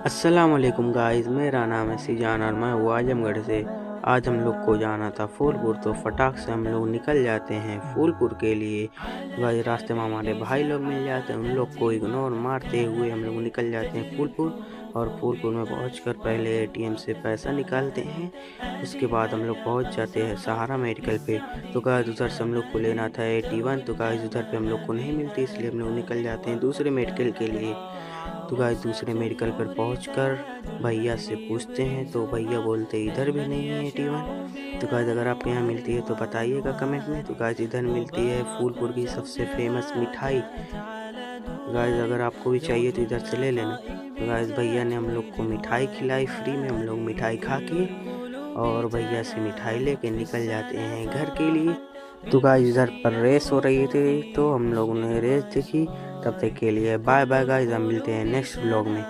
अस्सलाम वालेकुम गाइस, मेरा नाम है सीजान और मैं हूँ आजमगढ़ से। आज हम लोग को जाना था फूलपुर, तो फटाक से हम लोग निकल जाते हैं फूलपुर के लिए। गाइस रास्ते में हमारे भाई लोग मिल जाते हैं, उन लोग को इग्नोर मारते हुए हम लोग निकल जाते हैं फूलपुर। और फूलपुर में पहुंचकर पहले एटीएम से पैसा निकालते हैं। उसके बाद हम लोग पहुंच जाते हैं सहारा मेडिकल पे। तो गाइस उधर से हम लोग को लेना था 81, तो गाइस उधर पे हम लोग को नहीं मिलती, इसलिए हम लोग निकल जाते हैं दूसरे मेडिकल के लिए। तो गाइस दूसरे मेडिकल पर पहुंचकर भैया से पूछते हैं, तो भैया बोलते इधर भी नहीं है 81। तो गाइस अगर आपके यहाँ मिलती है तो बताइएगा कमेंट में। तो गाइस इधर मिलती है फूलपुर की सबसे फेमस मिठाई। गाइस अगर आपको भी चाहिए तो इधर से ले लेना। तो गाइस भैया ने हम लोग को मिठाई खिलाई फ्री में, हम लोग मिठाई खा के और भैया से मिठाई लेके निकल जाते हैं घर के लिए। तो गाइस इधर पर रेस हो रही थी, तो हम लोगों ने रेस देखी। तब तक के लिए बाय बाय गाइस, हम मिलते हैं नेक्स्ट व्लॉग में।